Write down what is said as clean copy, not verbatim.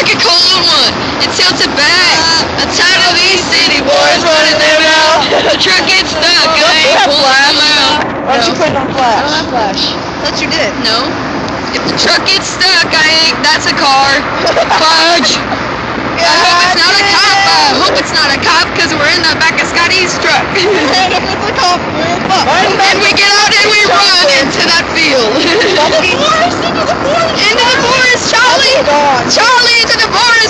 like a cold one. It tilted back. A ton of these city boys running their mouth. The truck gets stuck. I ain't pulling them out. Why don't you put it on flash? I don't have flash. Thought you did. No. If the truck gets stuck, that's a car. Fudge. I hope it's not a cop. I hope it's not a cop because we're in the back of Scotty's truck. And if it's a cop, we're fucked. And we get out and we run into that field. Into the forest! Into the forest! Into the forest, Charlie! Gone. Charlie, into the forest!